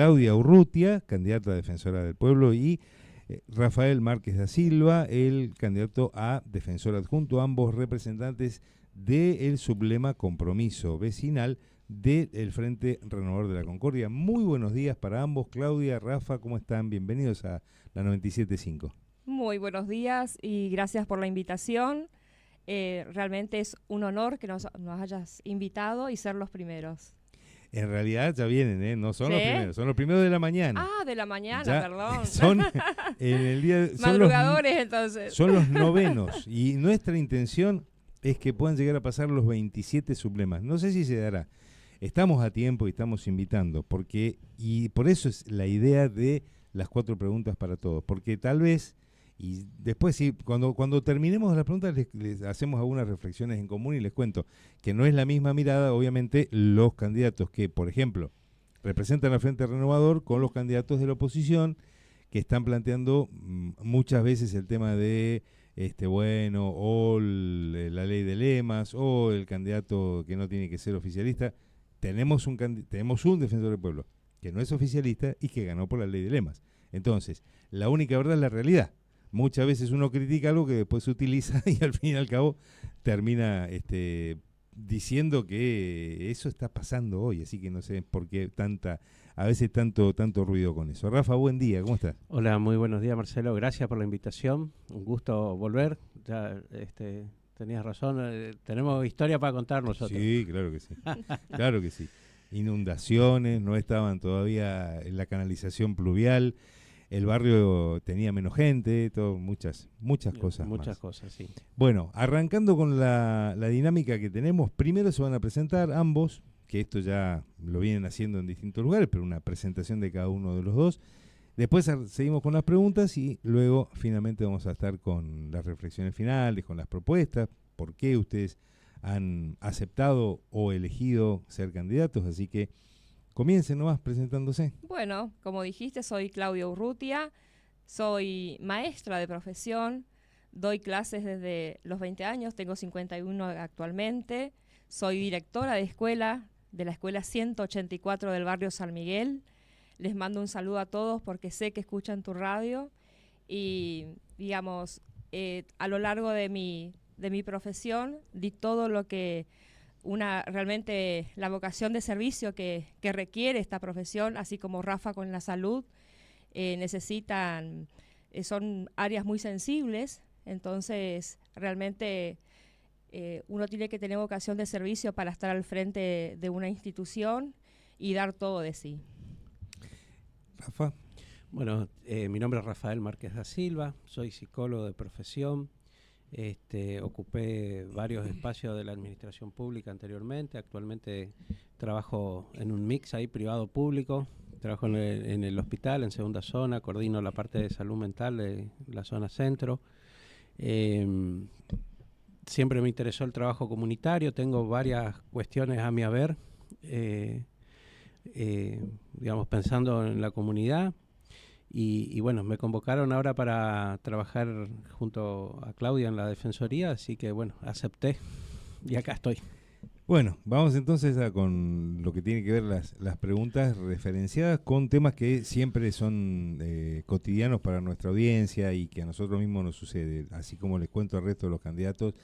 Claudia Urrutia, candidata a defensora del pueblo, y Rafael Márquez da Silva, el candidato a defensor adjunto, ambos representantes del sublema Compromiso Vecinal del Frente Renovador de la Concordia. Muy buenos días para ambos. Claudia, Rafa, ¿cómo están? Bienvenidos a la 97.5. Muy buenos días y gracias por la invitación. Realmente es un honor que nos hayas invitado y ser los primeros. En realidad ya vienen, no son los primeros, son los primeros de la mañana. Ah, de la mañana, ya perdón. Son en el día, madrugadores, entonces. Son los novenos y nuestra intención es que puedan llegar a pasar los 27 sublemas. No sé si se dará. Estamos a tiempo y estamos invitando, y por eso es la idea de las 4 preguntas para todos, porque tal vez, y después sí, cuando terminemos las preguntas les hacemos algunas reflexiones en común y les cuento que no es la misma mirada, obviamente, los candidatos que, por ejemplo, representan al Frente Renovador con los candidatos de la oposición que están planteando muchas veces el tema de o la ley de lemas o el candidato que no tiene que ser oficialista. Tenemos un defensor del pueblo que no es oficialista y que ganó por la ley de lemas. Entonces, la única verdad es la realidad. Muchas veces uno critica algo que después se utiliza y al fin y al cabo termina diciendo que eso está pasando hoy, así que no sé por qué a veces tanto ruido con eso. Rafa, buen día, ¿cómo estás? Hola, muy buenos días, Marcelo, gracias por la invitación, un gusto volver, ya tenías razón, tenemos historia para contar nosotros. Sí, claro que sí, claro que sí. Inundaciones, no estaban todavía en la canalización pluvial, el barrio tenía menos gente, muchas cosas Muchas más. cosas, sí. Bueno, arrancando con la dinámica que tenemos, primero se van a presentar ambos, que esto ya lo vienen haciendo en distintos lugares, pero una presentación de cada uno de los dos. Después seguimos con las preguntas y luego finalmente vamos a estar con las reflexiones finales, con las propuestas, por qué ustedes han aceptado o elegido ser candidatos, así que comiencen nomás presentándose. Bueno, como dijiste, soy Claudia Urrutia, soy maestra de profesión, doy clases desde los 20 años, tengo 51 actualmente, soy directora de la escuela 184 del barrio San Miguel. Les mando un saludo a todos porque sé que escuchan tu radio y, digamos, a lo largo de mi profesión di todo lo que realmente la vocación de servicio que requiere esta profesión, así como Rafa con la salud, son áreas muy sensibles, entonces realmente uno tiene que tener vocación de servicio para estar al frente de una institución y dar todo de sí. Rafa. Bueno, mi nombre es Rafael Márquez da Silva, soy psicólogo de profesión. Ocupé varios espacios de la administración pública anteriormente, actualmente trabajo en un mix ahí privado-público, trabajo en el hospital, en segunda zona, coordino la parte de salud mental de la zona centro. Siempre me interesó el trabajo comunitario, tengo varias cuestiones a mi haber, digamos, pensando en la comunidad. Y bueno, me convocaron ahora para trabajar junto a Claudia en la Defensoría, así que bueno, acepté y acá estoy. Bueno, vamos entonces con lo que tiene que ver las preguntas referenciadas con temas que siempre son cotidianos para nuestra audiencia y que a nosotros mismos nos sucede, así como les cuento al resto de los candidatos.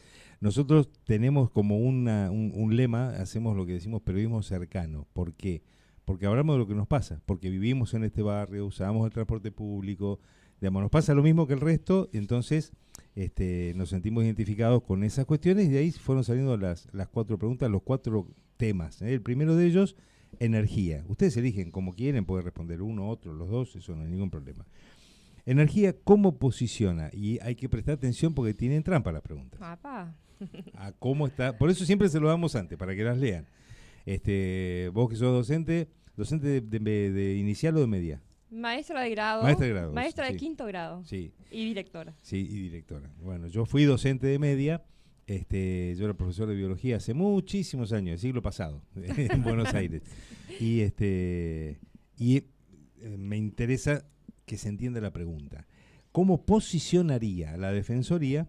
Nosotros tenemos como un lema, hacemos lo que decimos periodismo cercano. ¿Por qué? Porque hablamos de lo que nos pasa, porque vivimos en este barrio, usamos el transporte público, digamos, nos pasa lo mismo que el resto, entonces nos sentimos identificados con esas cuestiones y de ahí fueron saliendo las 4 preguntas, los 4 temas. El primero de ellos, energía. Ustedes eligen como quieren, pueden responder uno, otro, los dos, eso no hay ningún problema. Energía, ¿cómo posiciona? Y hay que prestar atención porque tienen trampa las preguntas. Papá. A cómo está, por eso siempre se lo damos antes, para que las lean. Vos que sos docente de inicial o de media. Maestra de grado. Maestra de grado. Maestra de sí. 5º grado. Sí. Y directora. Sí, y directora. Bueno, yo fui docente de media. Yo era profesor de biología hace muchísimos años, el siglo pasado, en Buenos Aires. Y me interesa que se entienda la pregunta. ¿Cómo posicionaría la Defensoría,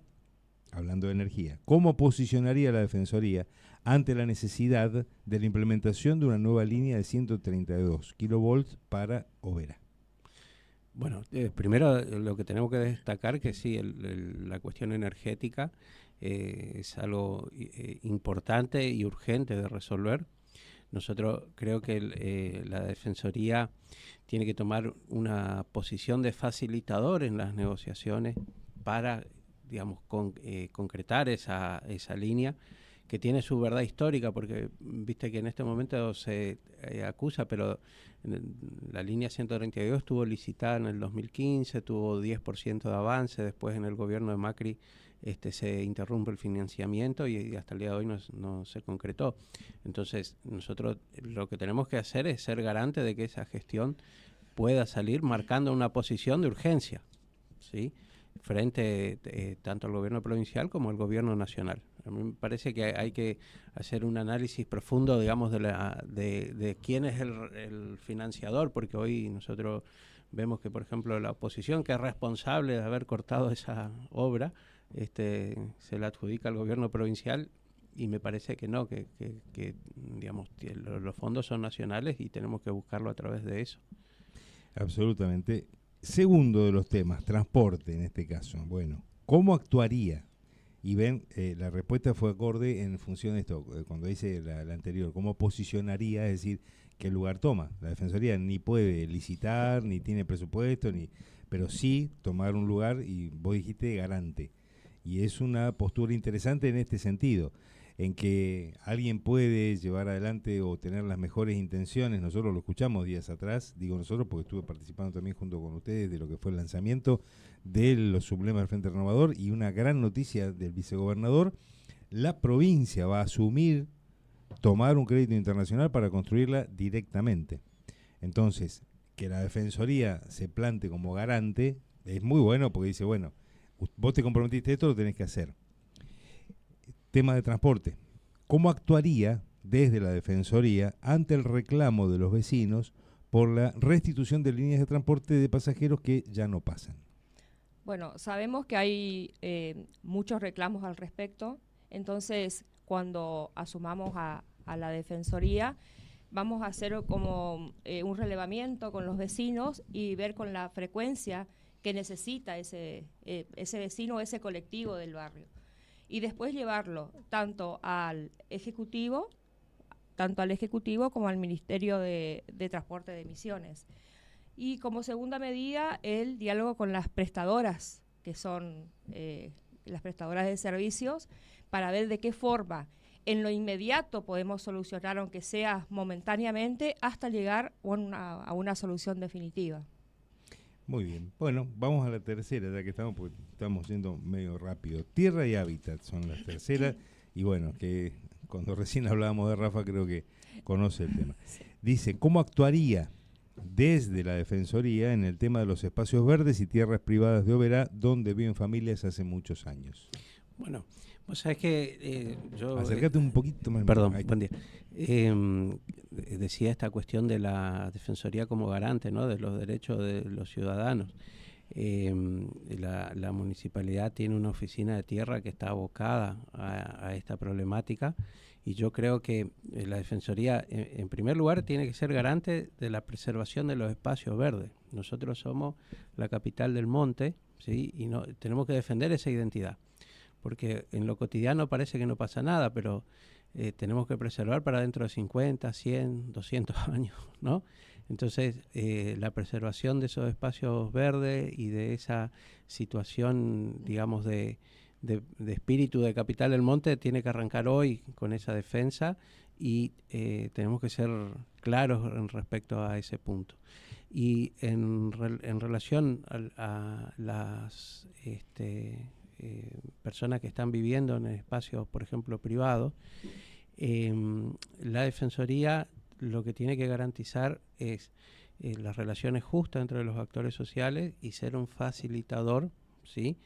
hablando de energía, cómo posicionaría la Defensoría ante la necesidad de la implementación de una nueva línea de 132 kilovolts para Oberá. Bueno, primero lo que tenemos que destacar que sí, la cuestión energética es algo importante y urgente de resolver. Nosotros creo que la Defensoría tiene que tomar una posición de facilitador en las negociaciones para, digamos, concretar esa línea que tiene su verdad histórica, porque viste que en este momento se acusa, pero la línea 132 estuvo licitada en el 2015, tuvo 10% de avance, después en el gobierno de Macri se interrumpe el financiamiento y hasta el día de hoy no se concretó. Entonces nosotros lo que tenemos que hacer es ser garante de que esa gestión pueda salir marcando una posición de urgencia, ¿sí?, frente tanto al gobierno provincial como al gobierno nacional. A mí me parece que hay que hacer un análisis profundo, digamos, de quién es el financiador, porque hoy nosotros vemos que, por ejemplo, la oposición, que es responsable de haber cortado esa obra, se la adjudica al gobierno provincial, y me parece que no, que digamos, los fondos son nacionales y tenemos que buscarlo a través de eso. Absolutamente. Segundo de los temas, transporte en este caso. Bueno, ¿cómo actuaría? Y ven, la respuesta fue acorde en función de esto, cuando dice la anterior, ¿cómo posicionaría? Es decir, ¿qué lugar toma? La Defensoría ni puede licitar, ni tiene presupuesto, pero sí tomar un lugar, y vos dijiste garante. Y es una postura interesante en este sentido, en que alguien puede llevar adelante o tener las mejores intenciones. Nosotros lo escuchamos días atrás, digo nosotros porque estuve participando también junto con ustedes de lo que fue el lanzamiento de los sublemas del Frente Renovador, y una gran noticia del vicegobernador: la provincia va a asumir tomar un crédito internacional para construirla directamente. Entonces, que la Defensoría se plante como garante es muy bueno, porque dice, bueno, vos te comprometiste esto, lo tenés que hacer. Tema de transporte. ¿Cómo actuaría desde la Defensoría ante el reclamo de los vecinos por la restitución de líneas de transporte de pasajeros que ya no pasan? Bueno, sabemos que hay muchos reclamos al respecto, entonces cuando asumamos a la Defensoría vamos a hacer como un relevamiento con los vecinos y ver con la frecuencia que necesita ese vecino, ese colectivo del barrio. Y después llevarlo tanto al Ejecutivo como al Ministerio de Transporte de Misiones. Y como segunda medida, el diálogo con las prestadoras, que son las prestadoras de servicios, para ver de qué forma en lo inmediato podemos solucionar, aunque sea momentáneamente, hasta llegar a una solución definitiva. Muy bien. Bueno, vamos a la tercera, ya que estamos yendo medio rápido. Tierra y hábitat son las terceras, y bueno, que cuando recién hablábamos de Rafa creo que conoce el tema. Dice, ¿cómo actuaría desde la Defensoría en el tema de los espacios verdes y tierras privadas de Oberá, donde viven familias hace muchos años? Bueno, vos sabés que yo... Acércate un poquito más. Perdón, buen día. Decía esta cuestión de la Defensoría como garante, ¿no?, de los derechos de los ciudadanos. La municipalidad tiene una oficina de tierra que está abocada a esta problemática, y yo creo que la Defensoría, en primer lugar, tiene que ser garante de la preservación de los espacios verdes. Nosotros somos la capital del monte, ¿sí?, y tenemos que defender esa identidad, porque en lo cotidiano parece que no pasa nada, pero tenemos que preservar para dentro de 50, 100, 200 años, ¿no? Entonces, la preservación de esos espacios verdes y de esa situación, digamos, de espíritu de capital del monte tiene que arrancar hoy con esa defensa, y tenemos que ser claros en respecto a ese punto. Y en relación a las personas que están viviendo en espacios, por ejemplo, privados, la Defensoría lo que tiene que garantizar es las relaciones justas entre los actores sociales y ser un facilitador, ¿sí?,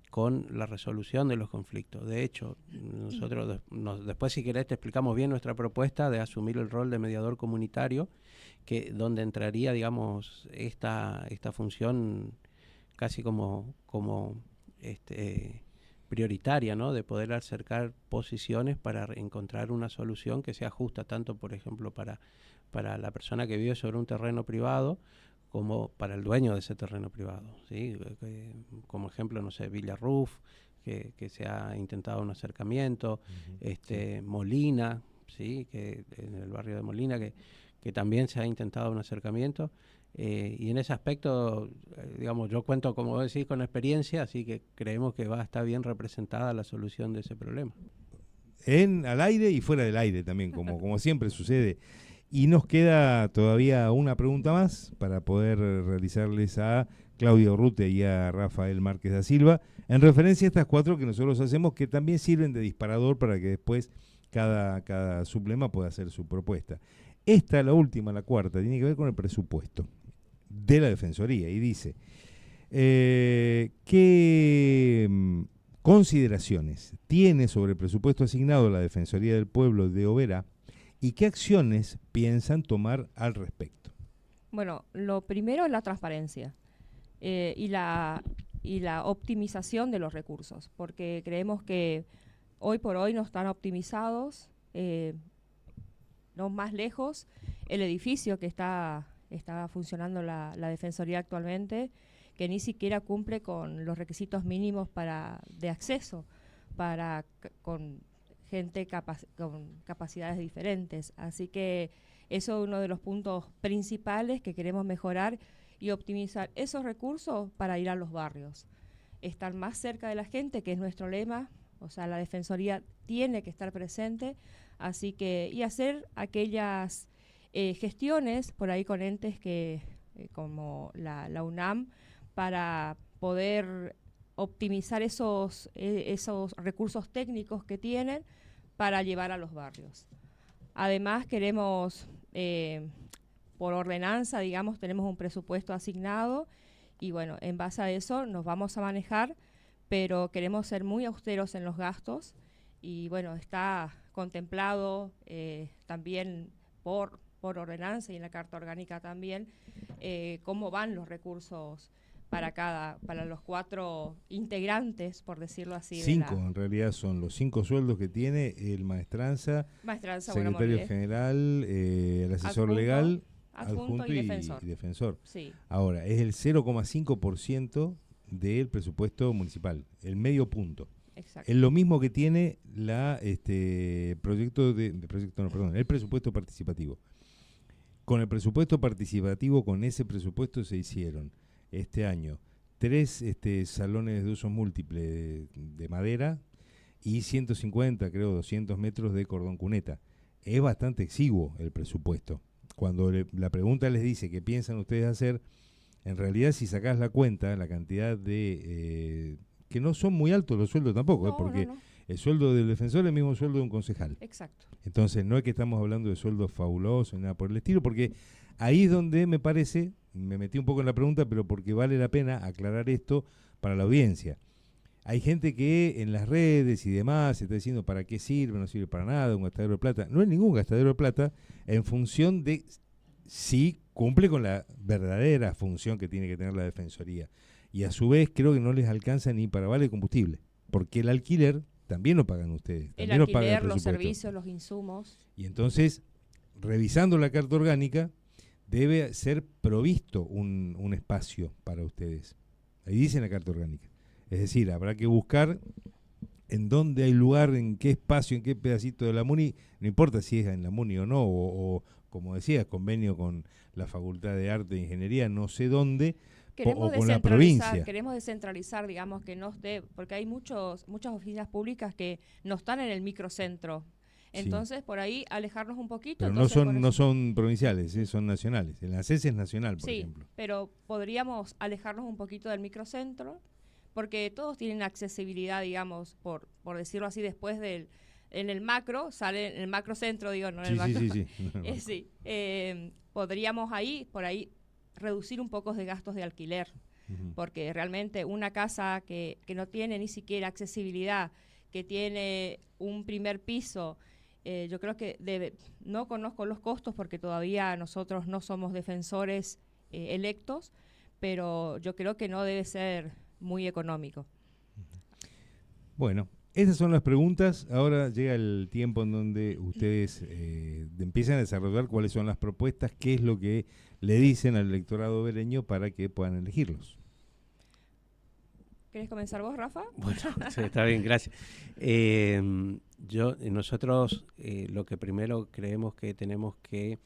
con la resolución de los conflictos. De hecho, nosotros después, si querés, te explicamos bien nuestra propuesta de asumir el rol de mediador comunitario, donde entraría, digamos, esta función casi como prioritaria, ¿no? De poder acercar posiciones para encontrar una solución que sea justa tanto, por ejemplo, para la persona que vive sobre un terreno privado como para el dueño de ese terreno privado, ¿sí? Como ejemplo, no sé, Villa Ruf, que se ha intentado un acercamiento, Molina, ¿sí? Que en el barrio de Molina, que también se ha intentado un acercamiento. Y en ese aspecto, digamos, yo cuento, como vos decís, con experiencia, así que creemos que va a estar bien representada la solución de ese problema. Al aire y fuera del aire también, como siempre sucede. Y nos queda todavía una pregunta más para poder realizarles a Claudio Urrutia y a Rafael Márquez da Silva, en referencia a estas 4 que nosotros hacemos, que también sirven de disparador para que después cada sublema pueda hacer su propuesta. Esta, la última, la cuarta, tiene que ver con el presupuesto de la Defensoría y dice, ¿qué consideraciones tiene sobre el presupuesto asignado a la Defensoría del Pueblo de Oberá y qué acciones piensan tomar al respecto? Bueno, lo primero es la transparencia y la optimización de los recursos, porque creemos que hoy por hoy no están optimizados, no más lejos, el edificio que está funcionando la Defensoría actualmente, que ni siquiera cumple con los requisitos mínimos de acceso con gente con capacidades diferentes. Así que eso es uno de los puntos principales que queremos mejorar y optimizar esos recursos para ir a los barrios. Estar más cerca de la gente, que es nuestro lema, o sea, la Defensoría tiene que estar presente, así que, y hacer aquellas gestiones por ahí con entes como la UNAM, para poder optimizar esos recursos técnicos que tienen para llevar a los barrios. Además queremos, por ordenanza, digamos, tenemos un presupuesto asignado y bueno, en base a eso nos vamos a manejar, pero queremos ser muy austeros en los gastos y bueno, está contemplado también por ordenanza y en la Carta Orgánica también, cómo van los recursos para los 4 integrantes, por decirlo así. 5, en realidad son los 5 sueldos que tiene el maestranza, secretario general, el asesor legal, adjunto y defensor. Sí. Ahora, es el 0,5% del presupuesto municipal, el medio punto. Exacto. Es lo mismo que tiene el presupuesto participativo. Con el presupuesto participativo, con ese presupuesto se hicieron este año 3 salones de uso múltiple de madera y 150, creo, 200 metros de cordón cuneta. Es bastante exiguo el presupuesto. Cuando la pregunta les dice qué piensan ustedes hacer, en realidad si sacás la cuenta, la cantidad de... que no son muy altos los sueldos tampoco, porque no. El sueldo del defensor es el mismo sueldo de un concejal. Exacto. Entonces no es que estamos hablando de sueldos fabulosos ni nada por el estilo, porque ahí es donde me parece, me metí un poco en la pregunta, pero porque vale la pena aclarar esto para la audiencia. Hay gente que en las redes y demás se está diciendo para qué sirve, no sirve para nada, un gastadero de plata. No es ningún gastadero de plata en función de si cumple con la verdadera función que tiene que tener la Defensoría. Y a su vez creo que no les alcanza ni para vale combustible, porque el alquiler también lo pagan ustedes. El alquiler, lo pagan los servicios, los insumos. Y entonces, revisando la Carta Orgánica, debe ser provisto un espacio para ustedes. Ahí dice en la Carta Orgánica. Es decir, habrá que buscar en dónde hay lugar, en qué espacio, en qué pedacito de la MUNI, no importa si es en la MUNI o no, o como decía, convenio con la Facultad de Arte e Ingeniería, no sé dónde, o con la provincia. Queremos descentralizar, digamos, que no esté, porque hay muchas oficinas públicas que no están en el microcentro. Entonces, sí, por ahí alejarnos un poquito. Pero no son provinciales, son nacionales. El ACES es nacional, por ejemplo. Sí, pero podríamos alejarnos un poquito del microcentro, porque todos tienen accesibilidad, digamos, por decirlo así, después en el macro, sale en el macrocentro, digo, no en el macro. Sí. Podríamos por ahí reducir un poco de gastos de alquiler, porque realmente una casa que no tiene ni siquiera accesibilidad, que tiene un primer piso, yo creo que no conozco los costos porque todavía nosotros no somos defensores electos, pero yo creo que no debe ser muy económico. Bueno, esas son las preguntas. Ahora llega el tiempo en donde ustedes empiezan a desarrollar cuáles son las propuestas, qué es lo que le dicen al electorado bereño para que puedan elegirlos. ¿Querés comenzar vos, Rafa? Bueno, sí, está bien, gracias. Nosotros lo que primero creemos que tenemos que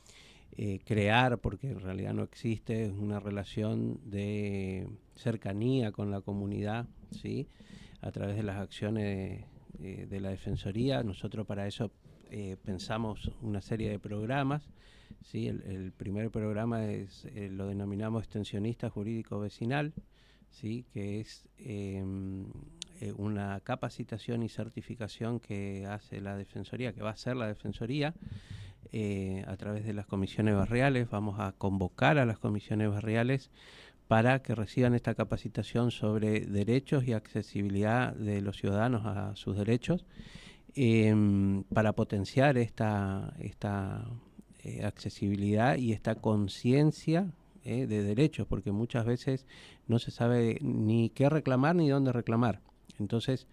crear, porque en realidad no existe, es una relación de cercanía con la comunidad, ¿sí? A través de las acciones de la Defensoría. Nosotros para eso pensamos una serie de programas, ¿sí? El primer programa lo denominamos extensionista jurídico vecinal, ¿sí? Que es una capacitación y certificación que hace la Defensoría, que va a hacer la Defensoría a través de las comisiones barriales. Vamos a convocar a las comisiones barriales para que reciban esta capacitación sobre derechos y accesibilidad de los ciudadanos a sus derechos, para potenciar esta accesibilidad y esta conciencia de derechos, porque muchas veces no se sabe ni qué reclamar ni dónde reclamar. Entonces,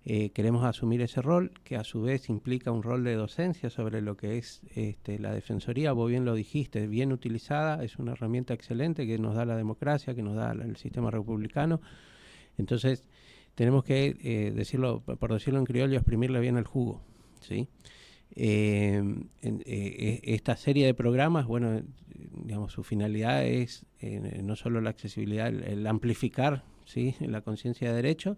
queremos asumir ese rol, que a su vez implica un rol de docencia sobre lo que es la Defensoría. Vos bien lo dijiste, bien utilizada, es una herramienta excelente que nos da la democracia, que nos da el sistema republicano. Entonces, tenemos que, por decirlo en criollo, exprimirle bien el jugo, ¿sí? Esta serie de programas, bueno, digamos, su finalidad es no solo la accesibilidad, el amplificar, ¿sí?, la conciencia de derecho,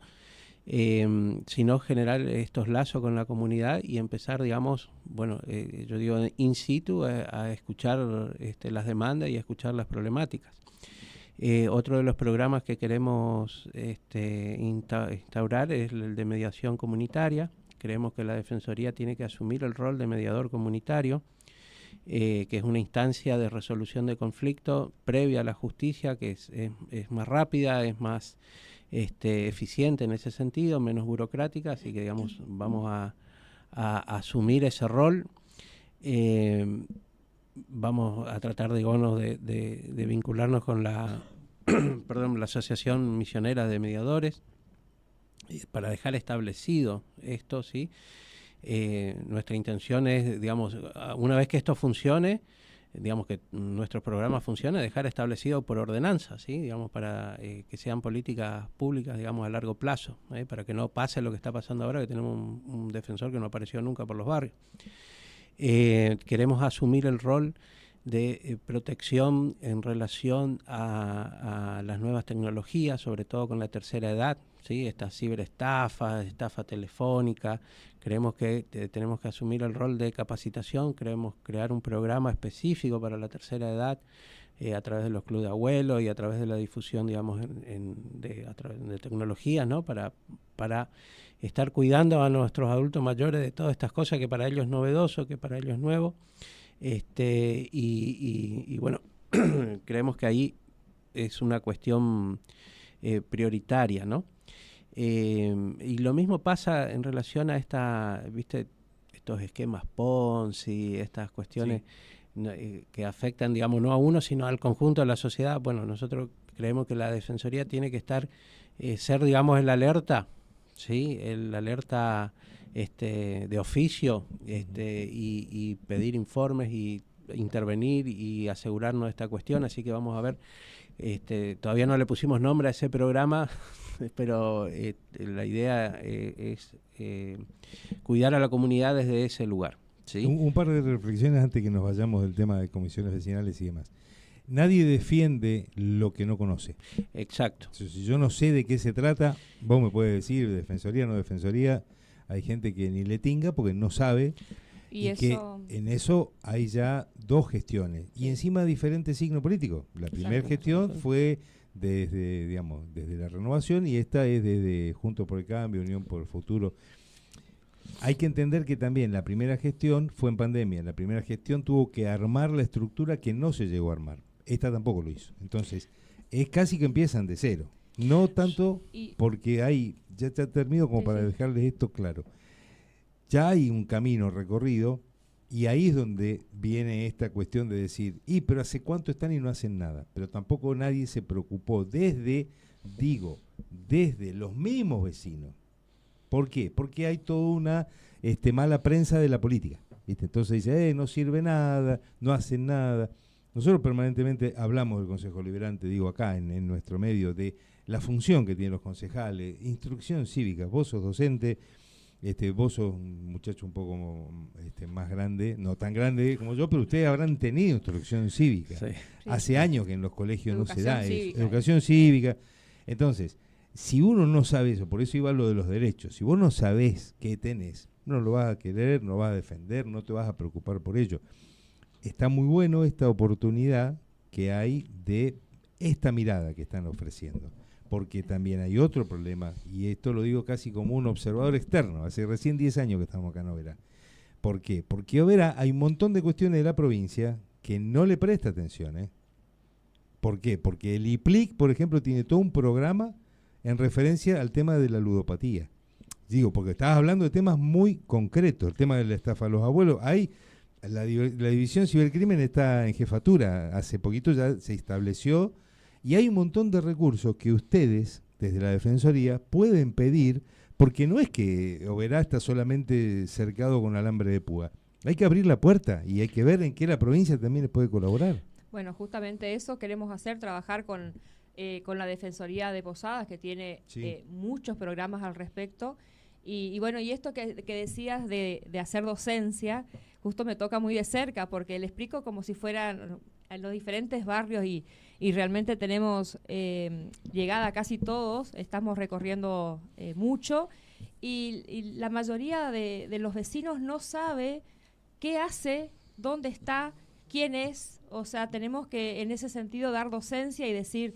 sino generar estos lazos con la comunidad y empezar, digamos, bueno, yo digo in situ, a escuchar las demandas y a escuchar las problemáticas. Otro de los programas que queremos instaurar es el de mediación comunitaria. Creemos que la Defensoría tiene que asumir el rol de mediador comunitario, que es una instancia de resolución de conflicto previa a la justicia, que es más rápida, es más eficiente en ese sentido, menos burocrática, así que, digamos, vamos a asumir ese rol. Vamos a tratar, digamos, de vincularnos con la la Asociación Misionera de Mediadores, para dejar establecido esto, ¿sí? Nuestra intención es, digamos, una vez que esto funcione, digamos, que nuestros programas funcionen, dejar establecido por ordenanza, ¿sí? Digamos, para que sean políticas públicas, digamos, a largo plazo, para que no pase lo que está pasando ahora, que tenemos un defensor que no apareció nunca por los barrios. Queremos asumir el rol de protección en relación a las nuevas tecnologías, sobre todo con la tercera edad, ¿sí? Estas ciberestafas, estafa telefónica. Creemos que tenemos que asumir el rol de capacitación, queremos crear un programa específico para la tercera edad, a través de los clubes de abuelos y a través de la difusión, digamos, a través de tecnologías, ¿no? Para estar cuidando a nuestros adultos mayores de todas estas cosas que para ellos es novedoso, que para ellos es nuevo. Y bueno, creemos que ahí es una cuestión prioritaria, ¿no? Y lo mismo pasa en relación a estos esquemas Ponzi, estas cuestiones, sí, que afectan, digamos, no a uno, sino al conjunto de la sociedad. Bueno, nosotros creemos que la Defensoría tiene que ser, digamos, el alerta, ¿sí? El alerta de oficio, y pedir informes y intervenir y asegurarnos de esta cuestión. Así que vamos a ver, todavía no le pusimos nombre a ese programa, pero la idea es cuidar a la comunidad desde ese lugar, ¿sí? Un par de reflexiones antes que nos vayamos del tema de comisiones vecinales y demás. Nadie defiende lo que no conoce. Exacto. Si yo no sé de qué se trata, vos me puedes decir defensoría, no defensoría. Hay gente que ni le tinga porque no sabe, y que en eso hay ya dos gestiones, y encima diferentes signos políticos. La primera gestión fue desde la Renovación, y esta es desde Juntos por el Cambio, Unión por el Futuro. Hay que entender que también la primera gestión fue en pandemia. La primera gestión tuvo que armar la estructura que no se llegó a armar. Esta tampoco lo hizo. Entonces, es casi que empiezan de cero. No tanto porque ya te termino como para dejarles esto claro. Ya hay un camino recorrido, y ahí es donde viene esta cuestión de decir, pero ¿hace cuánto están y no hacen nada? Pero tampoco nadie se preocupó desde los mismos vecinos ¿Por qué? Porque hay toda una mala prensa de la política, ¿viste? Entonces dice, no sirve nada, no hacen nada. Nosotros permanentemente hablamos del Consejo Deliberante, digo acá en nuestro medio, de la función que tienen los concejales, instrucción cívica. Vos sos docente, vos sos un muchacho un poco más grande, no tan grande como yo, pero ustedes habrán tenido instrucción cívica. Sí. Hace años que en los colegios no se da eso. Educación ¿eh? cívica. Entonces, si uno no sabe eso, por eso iba a lo de los derechos, si vos no sabés qué tenés, no lo vas a querer, no vas a defender, no te vas a preocupar por ello. Está muy bueno esta oportunidad que hay de esta mirada que están ofreciendo, porque también hay otro problema, y esto lo digo casi como un observador externo, hace recién 10 años que estamos acá en Oberá. ¿Por qué? Porque Oberá hay un montón de cuestiones de la provincia que no le presta atención, ¿eh? ¿Por qué? Porque el IPLIC, por ejemplo, tiene todo un programa en referencia al tema de la ludopatía. Digo, porque estabas hablando de temas muy concretos, el tema de la estafa a los abuelos. La División Cibercrimen está en jefatura, hace poquito ya se estableció, y hay un montón de recursos que ustedes, desde la Defensoría, pueden pedir, porque no es que Oberá está solamente cercado con alambre de púa. Hay que abrir la puerta y hay que ver en qué la provincia también les puede colaborar. Bueno, justamente eso queremos hacer, trabajar con la Defensoría de Posadas, que tiene muchos programas al respecto. Y bueno, y esto que decías de hacer docencia, justo me toca muy de cerca, porque le explico como si fueran a los diferentes barrios y realmente tenemos llegada a casi todos, estamos recorriendo mucho, y la mayoría de los vecinos no sabe qué hace, dónde está, quién es. O sea, tenemos que en ese sentido dar docencia y decir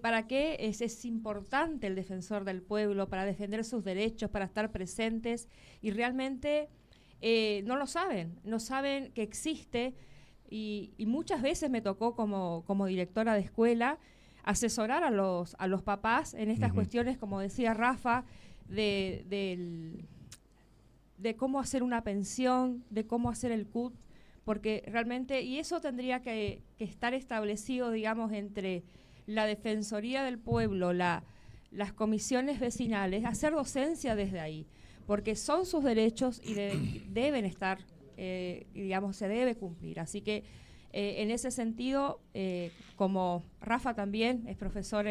para qué es importante el defensor del pueblo, para defender sus derechos, para estar presentes, y realmente no lo saben, no saben que existe, y muchas veces me tocó como directora de escuela asesorar a los papás en estas cuestiones, como decía Rafa, de cómo hacer una pensión, de cómo hacer el CUT, porque realmente, y eso tendría que estar establecido, digamos, entre la Defensoría del Pueblo, las comisiones vecinales, hacer docencia desde ahí, porque son sus derechos y deben estar, digamos, se debe cumplir. Así que en ese sentido, como Rafa también es profesor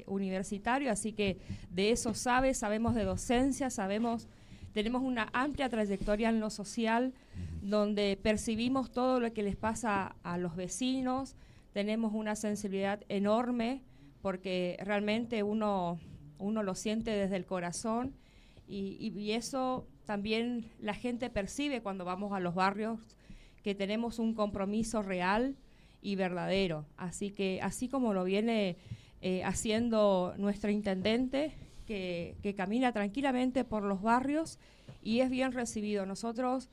universitario, así que de eso sabemos de docencia, tenemos una amplia trayectoria en lo social, donde percibimos todo lo que les pasa a los vecinos. Tenemos una sensibilidad enorme, porque realmente uno lo siente desde el corazón, y eso también la gente percibe cuando vamos a los barrios, que tenemos un compromiso real y verdadero. Así que, así como lo viene haciendo nuestro intendente, que camina tranquilamente por los barrios y es bien recibido. Nosotros,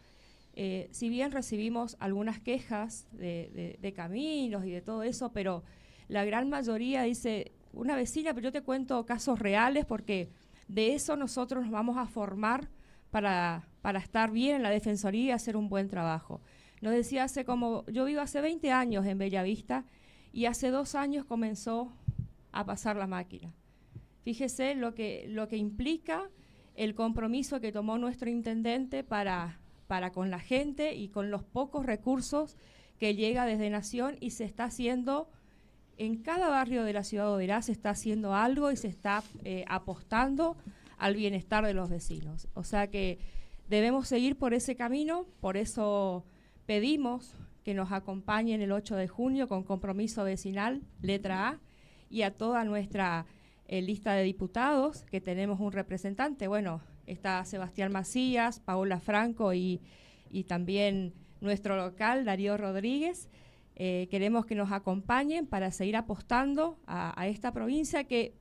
si bien recibimos algunas quejas de caminos y de todo eso, pero la gran mayoría dice, una vecina, pero yo te cuento casos reales, porque de eso nosotros nos vamos a formar para estar bien en la Defensoría y hacer un buen trabajo. Nos decía yo vivo hace 20 años en Bellavista, y hace 2 años comenzó a pasar la máquina. Fíjese lo que implica el compromiso que tomó nuestro intendente para con la gente y con los pocos recursos que llega desde Nación, y se está haciendo en cada barrio de la ciudad de Oberá, se está haciendo algo y se está apostando al bienestar de los vecinos. O sea que debemos seguir por ese camino, por eso pedimos que nos acompañen el 8 de junio con compromiso vecinal, letra A, y a toda nuestra lista de diputados, que tenemos un representante. Bueno, está Sebastián Macías, Paola Franco y también nuestro local, Darío Rodríguez. Queremos que nos acompañen para seguir apostando a esta provincia que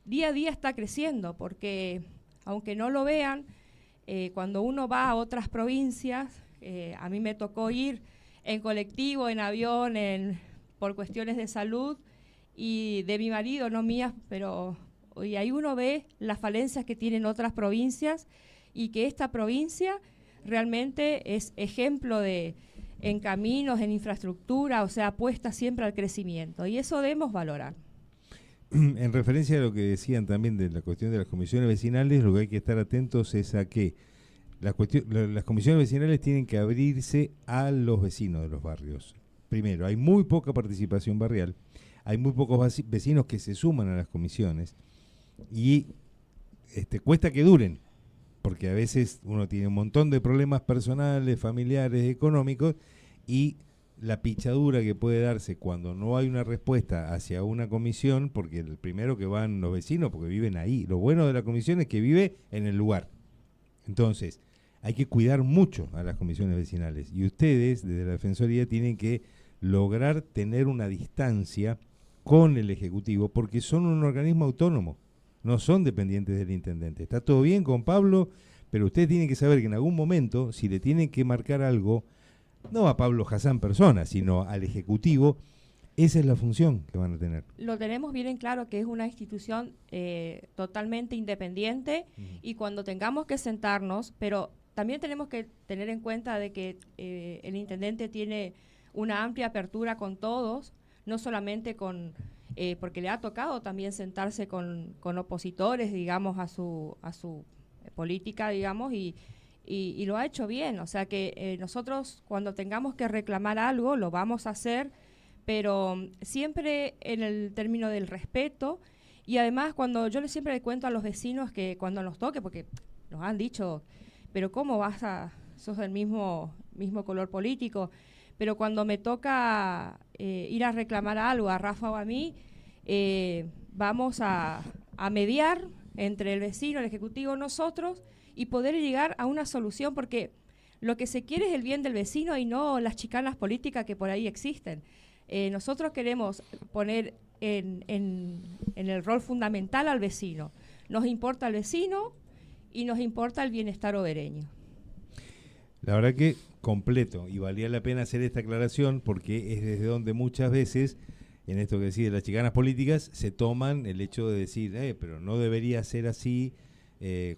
día a día está creciendo, porque aunque no lo vean, cuando uno va a otras provincias, a mí me tocó ir en colectivo, en avión, por cuestiones de salud, y de mi marido, no mías, pero y ahí uno ve las falencias que tienen otras provincias, y que esta provincia realmente es ejemplo en caminos, en infraestructura, o sea, apuesta siempre al crecimiento, y eso debemos valorar. en referencia a lo que decían también de la cuestión de las comisiones vecinales, lo que hay que estar atentos es a que las comisiones vecinales tienen que abrirse a los vecinos de los barrios. Primero, hay muy poca participación barrial, hay muy pocos vecinos que se suman a las comisiones y cuesta que duren, porque a veces uno tiene un montón de problemas personales, familiares, económicos, y la pichadura que puede darse cuando no hay una respuesta hacia una comisión, porque el primero que van los vecinos, porque viven ahí. Lo bueno de la comisión es que vive en el lugar. Entonces, hay que cuidar mucho a las comisiones vecinales. Y ustedes, desde la Defensoría, tienen que lograr tener una distancia con el Ejecutivo, porque son un organismo autónomo, no son dependientes del intendente. Está todo bien con Pablo, pero ustedes tienen que saber que en algún momento, si le tienen que marcar algo, no a Pablo Hassan persona, sino al Ejecutivo, esa es la función que van a tener. Lo tenemos bien en claro que es una institución totalmente independiente y cuando tengamos que sentarnos, pero también tenemos que tener en cuenta de que el intendente tiene una amplia apertura con todos, no solamente con, porque le ha tocado también sentarse con opositores, digamos, a su política, digamos, y lo ha hecho bien. O sea que nosotros cuando tengamos que reclamar algo lo vamos a hacer, pero siempre en el término del respeto. Y además cuando yo siempre le cuento a los vecinos que cuando nos toque, porque nos han dicho, pero ¿cómo sos del mismo color político? Pero cuando me toca ir a reclamar algo a Rafa o a mí, vamos a mediar entre el vecino, el ejecutivo, nosotros, y poder llegar a una solución, porque lo que se quiere es el bien del vecino y no las chicanas políticas que por ahí existen. Nosotros queremos poner en el rol fundamental al vecino. Nos importa el vecino y nos importa el bienestar hogareño. La verdad que completo, y valía la pena hacer esta aclaración porque es desde donde muchas veces, en esto que decís de las chicanas políticas, se toman el hecho de decir, pero no debería ser así,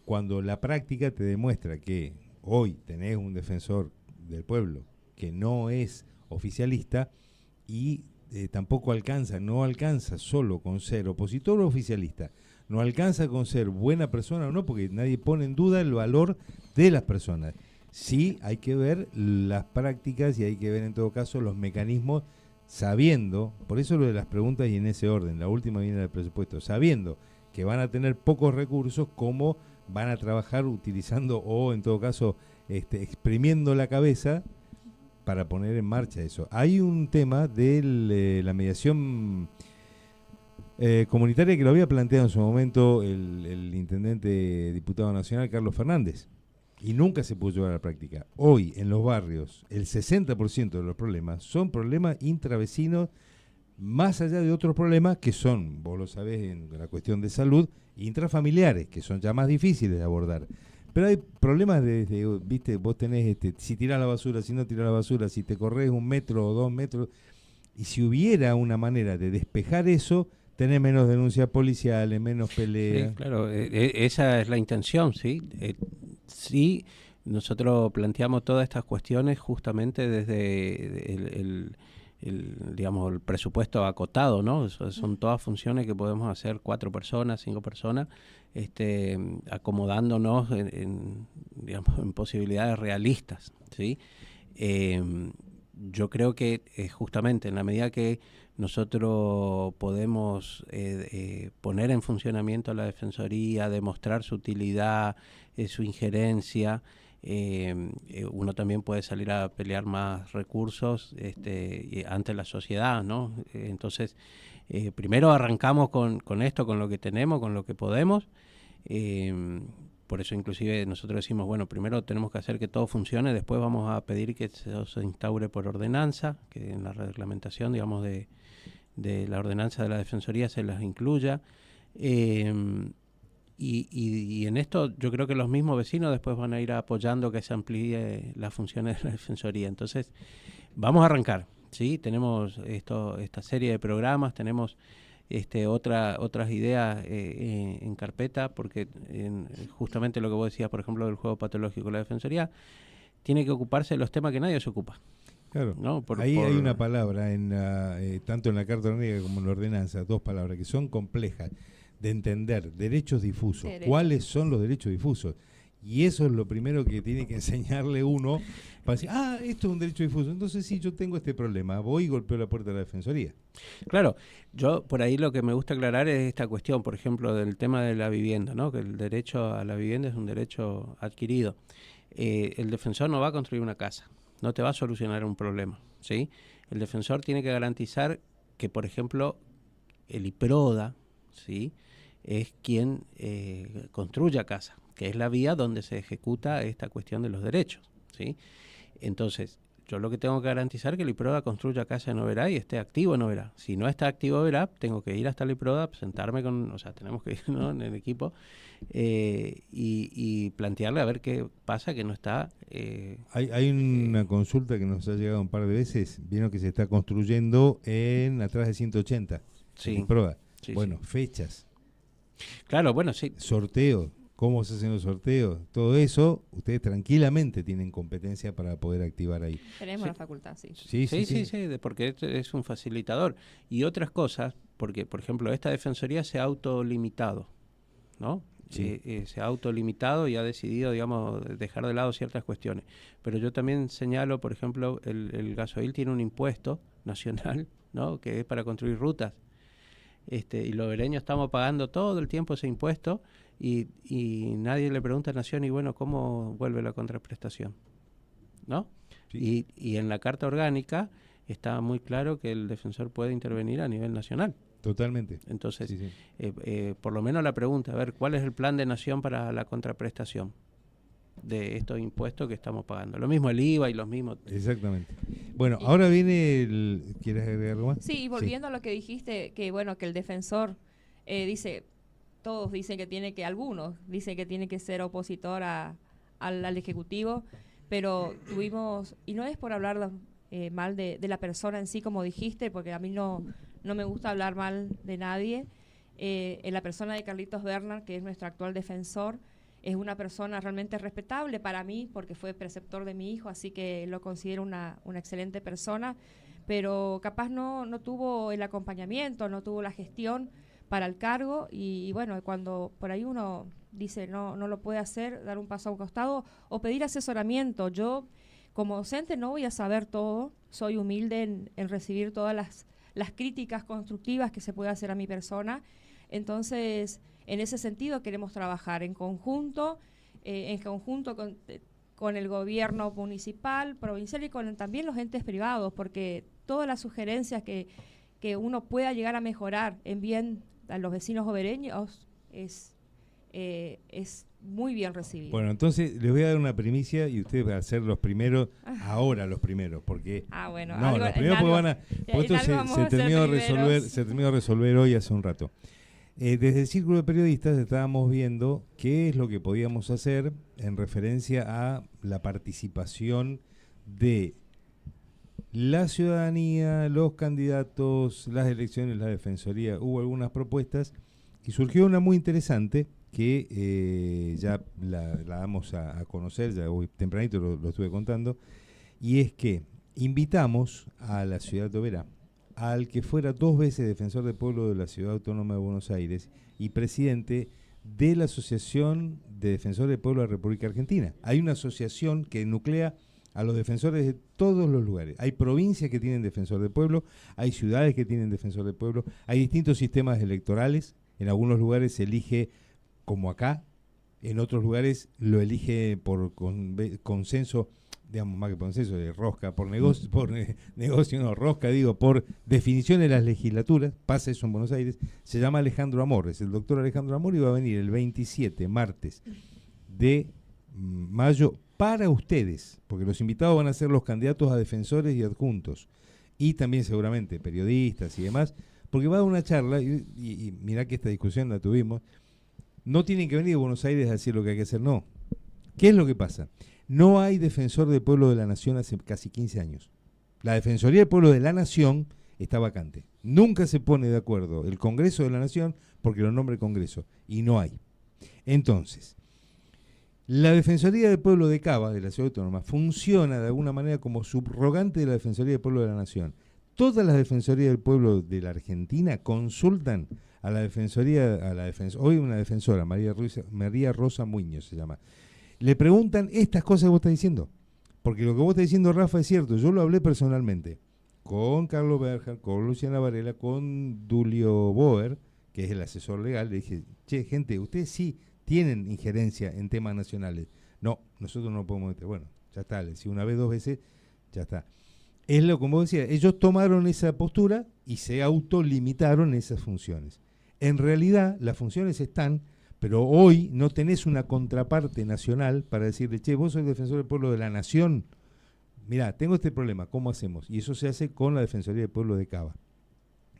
cuando la práctica te demuestra que hoy tenés un defensor del pueblo que no es oficialista y tampoco no alcanza solo con ser opositor o oficialista, no alcanza con ser buena persona o no, porque nadie pone en duda el valor de las personas. Sí, hay que ver las prácticas y hay que ver en todo caso los mecanismos, sabiendo, por eso lo de las preguntas y en ese orden, la última viene del presupuesto, sabiendo que van a tener pocos recursos, cómo van a trabajar utilizando o en todo caso exprimiendo la cabeza para poner en marcha eso. Hay un tema de la mediación comunitaria que lo había planteado en su momento el intendente diputado nacional Carlos Fernández. Y nunca se pudo llevar a la práctica. Hoy, en los barrios, el 60% de los problemas son problemas intravecinos, más allá de otros problemas que son, vos lo sabés, en la cuestión de salud, intrafamiliares, que son ya más difíciles de abordar. Pero hay problemas viste, vos tenés, si tirás la basura, si no tirás la basura, si te corres 1 metro o 2 metros, y si hubiera una manera de despejar eso, tenés menos denuncias policiales, menos peleas. Sí, claro, esa es la intención, ¿sí? Sí, nosotros planteamos todas estas cuestiones justamente desde digamos, el presupuesto acotado, ¿no? Son todas funciones que podemos hacer 4 personas, 5 personas, acomodándonos digamos, en posibilidades realistas, ¿sí? Yo creo que justamente en la medida que nosotros podemos poner en funcionamiento la Defensoría, demostrar su utilidad, su injerencia, uno también puede salir a pelear más recursos ante la sociedad, ¿no? Entonces, primero arrancamos con esto, con lo que tenemos, con lo que podemos. Por eso inclusive nosotros decimos, bueno, primero tenemos que hacer que todo funcione, después vamos a pedir que se instaure por ordenanza, que en la reglamentación, digamos, de la ordenanza de la Defensoría se las incluya. Y en esto yo creo que los mismos vecinos después van a ir apoyando que se amplíe las funciones de la Defensoría. Entonces, vamos a arrancar, ¿sí? Tenemos esta serie de programas, tenemos otras ideas en carpeta, porque justamente lo que vos decías, por ejemplo, del juego patológico, la Defensoría tiene que ocuparse de los temas que nadie se ocupa. Claro. ¿no? Ahí hay una palabra, tanto en la Carta Orgánica como en la ordenanza, dos palabras que son complejas de entender: derechos difusos. Derechos. ¿Cuáles son los derechos difusos? Y eso es lo primero que tiene que enseñarle uno para decir, esto es un derecho difuso. Entonces, si yo tengo este problema, voy y golpeo la puerta de la Defensoría. Claro, yo por ahí lo que me gusta aclarar es esta cuestión, por ejemplo, del tema de la vivienda, ¿no? Que el derecho a la vivienda es un derecho adquirido. El defensor no va a construir una casa, no te va a solucionar un problema, ¿sí? El defensor tiene que garantizar que, por ejemplo, el IPRODA, ¿sí?, es quien construya casa, que es la vía donde se ejecuta esta cuestión de los derechos, ¿sí? Entonces, yo lo que tengo que garantizar es que el IPRODA construya casa en Oberá y esté activo en Oberá. Si no está activo en Oberá, tengo que ir hasta el IPRODA, sentarme tenemos que ir, ¿no?, en el equipo y plantearle a ver qué pasa que no está. Hay una consulta que nos ha llegado un par de veces, vieron que se está construyendo atrás de 180, Sí. el IPRODA. Sí, Bueno, sí. fechas, Claro, bueno, sí. sorteos, cómo se hacen los sorteos, todo eso, ustedes tranquilamente tienen competencia para poder activar ahí. Tenemos Sí. la facultad, sí. Sí, porque es un facilitador. Y otras cosas, porque, por ejemplo, esta defensoría se ha autolimitado, ¿no? Sí. Se ha autolimitado y ha decidido, digamos, dejar de lado ciertas cuestiones. Pero yo también señalo, por ejemplo, el gasoil tiene un impuesto nacional, ¿no?, que es para construir rutas. Y los obereños estamos pagando todo el tiempo ese impuesto y nadie le pregunta a Nación, y bueno, ¿cómo vuelve la contraprestación? ¿No? Sí. Y en la Carta Orgánica está muy claro que el defensor puede intervenir a nivel nacional. Totalmente. Entonces, Sí, sí. por lo menos la pregunta, a ver, ¿cuál es el plan de Nación para la contraprestación de estos impuestos que estamos pagando? Lo mismo el IVA y los mismos. Exactamente. Bueno, ahora viene ¿quieres agregar algo más? Sí, y volviendo a lo que dijiste, que bueno, que el defensor todos dicen que algunos dicen que tiene que ser opositor al Ejecutivo, pero tuvimos, y no es por hablar mal de la persona en sí, como dijiste, porque a mí no me gusta hablar mal de nadie. En la persona de Carlitos Bernard, que es nuestro actual defensor, es una persona realmente respetable para mí, porque fue preceptor de mi hijo, así que lo considero una excelente persona, pero capaz no tuvo el acompañamiento, no tuvo la gestión para el cargo, y bueno, cuando por ahí uno dice no lo puede hacer, dar un paso a un costado o pedir asesoramiento. Yo, como docente, no voy a saber todo, soy humilde en recibir todas las críticas constructivas que se puede hacer a mi persona. Entonces, en ese sentido queremos trabajar en conjunto con el gobierno municipal, provincial y con también los entes privados, porque todas las sugerencias que uno pueda llegar a mejorar en bien a los vecinos obereños es muy bien recibido. Bueno, entonces les voy a dar una primicia y ustedes van a ser los primeros, ahora los primeros, porque bueno, no, algo, los primeros porque esto se terminó de resolver hoy hace un rato. Desde el Círculo de Periodistas estábamos viendo qué es lo que podíamos hacer en referencia a la participación de la ciudadanía, los candidatos, las elecciones, la defensoría. Hubo algunas propuestas y surgió una muy interesante que ya la damos a conocer, ya hoy tempranito lo estuve contando, y es que invitamos a la ciudad de Oberá al que fuera 2 veces defensor del pueblo de la Ciudad Autónoma de Buenos Aires y presidente de la Asociación de Defensores del Pueblo de la República Argentina. Hay una asociación que nuclea a los defensores de todos los lugares. Hay provincias que tienen defensor del pueblo, hay ciudades que tienen defensor del pueblo, hay distintos sistemas electorales. En algunos lugares se elige como acá, en otros lugares lo elige por consenso, digamos, más que por consenso, de rosca, por definición de las legislaturas. Pasa eso en Buenos Aires. Se llama Alejandro Amor, es el doctor Alejandro Amor, y va a venir el 27, martes de mayo, para ustedes, porque los invitados van a ser los candidatos a defensores y adjuntos, y también seguramente periodistas y demás, porque va a dar una charla, y mirá que esta discusión la tuvimos. No tienen que venir a Buenos Aires a decir lo que hay que hacer, no. ¿Qué es lo que pasa? No hay defensor del pueblo de la nación hace casi 15 años. La Defensoría del Pueblo de la Nación está vacante. Nunca se pone de acuerdo el Congreso de la Nación porque lo nombra el Congreso, y no hay. Entonces, La Defensoría del Pueblo de Cava, de la Ciudad Autónoma, funciona de alguna manera como subrogante de la Defensoría del Pueblo de la Nación. Todas las Defensorías del Pueblo de la Argentina consultan a la Defensoría, hoy una defensora, María Rosa Muñoz se llama. Le preguntan estas cosas que vos estás diciendo. Porque lo que vos estás diciendo, Rafa, es cierto. Yo lo hablé personalmente con Carlos Berger, con Luciana Varela, con Dulio Boer, que es el asesor legal. Le dije, che, gente, ustedes sí tienen injerencia en temas nacionales. No, nosotros no podemos meter. Bueno, ya está, le decía una vez, 2 veces, ya está. Es lo como decía, ellos tomaron esa postura y se autolimitaron esas funciones. En realidad, las funciones están, pero hoy no tenés una contraparte nacional para decirle, che, vos sos el defensor del pueblo de la nación. Mirá, tengo este problema, ¿cómo hacemos? Y eso se hace con la Defensoría del Pueblo de Cava.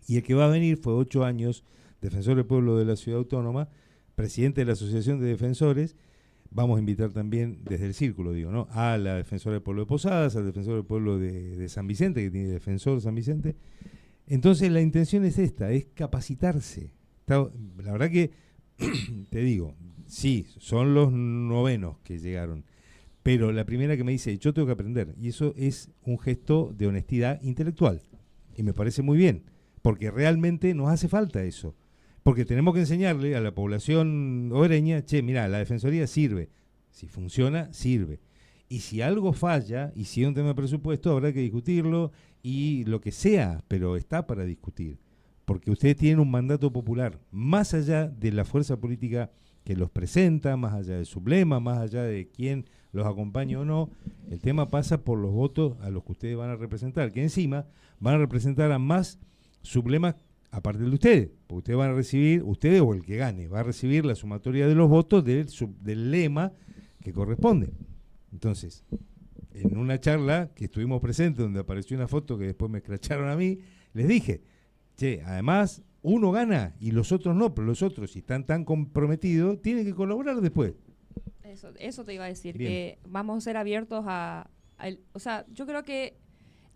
Y el que va a venir fue 8 años defensor del pueblo de la Ciudad Autónoma, presidente de la Asociación de Defensores. Vamos a invitar también desde el círculo, digo, ¿no? A la defensora del pueblo de Posadas, al defensor del pueblo de San Vicente, que tiene defensor San Vicente. Entonces la intención es esta, es capacitarse. La verdad que, te digo, sí, son los 9 que llegaron, pero la primera que me dice, yo tengo que aprender, y eso es un gesto de honestidad intelectual, y me parece muy bien, porque realmente nos hace falta eso. Porque tenemos que enseñarle a la población hogareña, che, mirá, la defensoría sirve. Si funciona, sirve. Y si algo falla, y si es un tema de presupuesto, habrá que discutirlo y lo que sea, pero está para discutir. Porque ustedes tienen un mandato popular, más allá de la fuerza política que los presenta, más allá de su lema, más allá de quién los acompaña o no, el tema pasa por los votos a los que ustedes van a representar, que encima van a representar a más sublemas aparte de ustedes, porque ustedes van a recibir, ustedes o el que gane, va a recibir la sumatoria de los votos del lema que corresponde. Entonces, en una charla que estuvimos presentes, donde apareció una foto que después me escracharon a mí, les dije, che, además, uno gana y los otros no, pero los otros, si están tan comprometidos, tienen que colaborar después. Eso te iba a decir, Bien. que vamos a ser abiertos o sea, yo creo que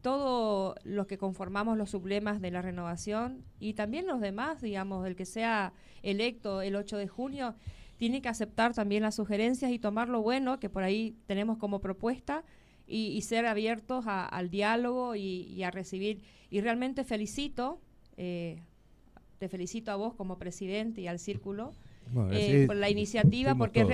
todos los que conformamos los sublemas de la renovación y también los demás, digamos, el que sea electo el 8 de junio, tiene que aceptar también las sugerencias y tomar lo bueno que por ahí tenemos como propuesta y ser abiertos al diálogo y a recibir. Y realmente te felicito a vos como presidente y al círculo Bueno, por la iniciativa, porque todos,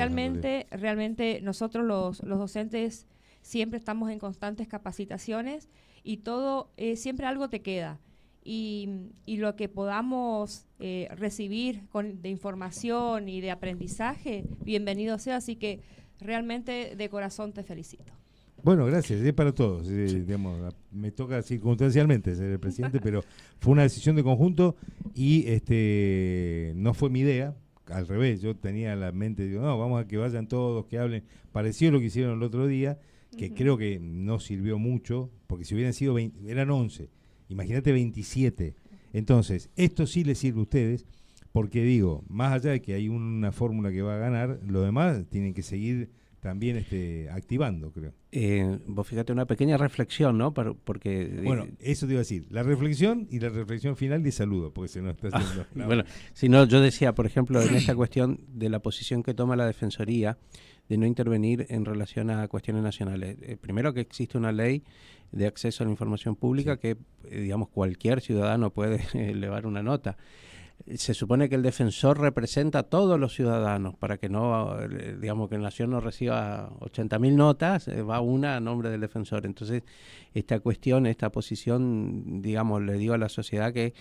realmente nosotros los docentes siempre estamos en constantes capacitaciones y todo, siempre algo te queda. Y lo que podamos recibir de información y de aprendizaje, bienvenido sea. Así que realmente de corazón te felicito. Bueno, gracias, es para todos. Digamos, me toca circunstancialmente ser el presidente, pero fue una decisión de conjunto y no fue mi idea. Al revés, yo tenía en la mente, digo, no, vamos a que vayan todos, que hablen. Pareció lo que hicieron el otro día, que creo que no sirvió mucho, porque si hubieran sido 20, eran 11, imagínate 27. Entonces, esto sí les sirve a ustedes, porque digo, más allá de que hay una fórmula que va a ganar, lo demás tienen que seguir también activando, creo. Vos fíjate, una pequeña reflexión, ¿no? Porque bueno, eso te iba a decir, la reflexión y la reflexión final de saludo, porque se nos está haciendo... Bueno, si no, yo decía, por ejemplo, en esta cuestión de la posición que toma la Defensoría, de no intervenir en relación a cuestiones nacionales. Primero, que existe una ley de acceso a la información pública, sí, que, digamos, cualquier ciudadano puede elevar una nota. Se supone que el defensor representa a todos los ciudadanos para que no, digamos, que la nación no reciba 80.000 notas, va una a nombre del defensor. Entonces, esta cuestión, esta posición, digamos, le digo a la sociedad que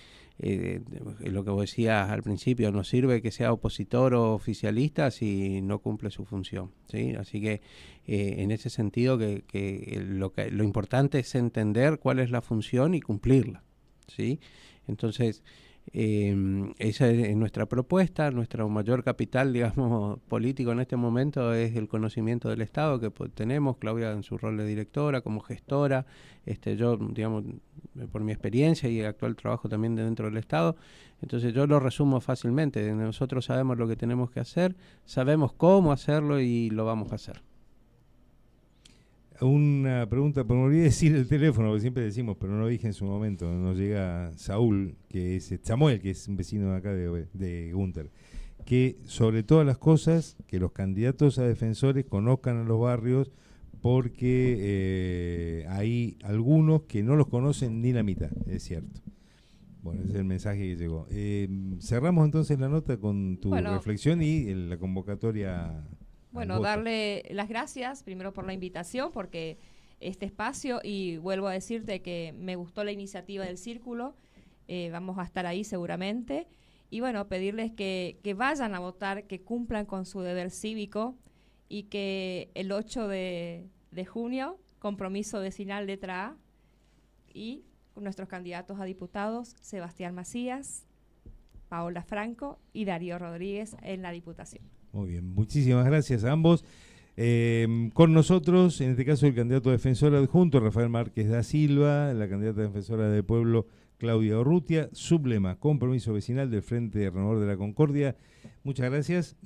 lo que vos decías al principio, no sirve que sea opositor o oficialista si no cumple su función, ¿sí? Así que en ese sentido lo importante es entender cuál es la función y cumplirla, ¿sí? Entonces, esa es nuestra propuesta. Nuestro mayor capital, digamos, político en este momento es el conocimiento del Estado que tenemos, Claudia en su rol de directora, como gestora, yo, digamos, por mi experiencia y actual trabajo también dentro del Estado. Entonces yo lo resumo fácilmente: nosotros sabemos lo que tenemos que hacer, sabemos cómo hacerlo y lo vamos a hacer. Una pregunta, pero me olvidé decir el teléfono, porque siempre decimos, pero no lo dije en su momento. Nos llega Saúl, que es Samuel, que es un vecino de acá de Gunter, que sobre todas las cosas, que los candidatos a defensores conozcan a los barrios, porque hay algunos que no los conocen ni la mitad, es cierto. Bueno, ese es el mensaje que llegó. Cerramos entonces la nota con tu reflexión y la convocatoria. Bueno, darle las gracias primero por la invitación, porque este espacio, y vuelvo a decirte que me gustó la iniciativa del Círculo, vamos a estar ahí seguramente, y bueno, pedirles que vayan a votar, que cumplan con su deber cívico, y que el 8 de junio, compromiso vecinal letra A, y nuestros candidatos a diputados, Sebastián Macías, Paola Franco y Darío Rodríguez en la Diputación. Muy bien, muchísimas gracias a ambos. Con nosotros, en este caso, el candidato a defensor adjunto, Rafael Márquez da Silva, la candidata defensora del pueblo, Claudia Urrutia, sublema, compromiso vecinal del Frente Renovador de la Concordia. Muchas gracias.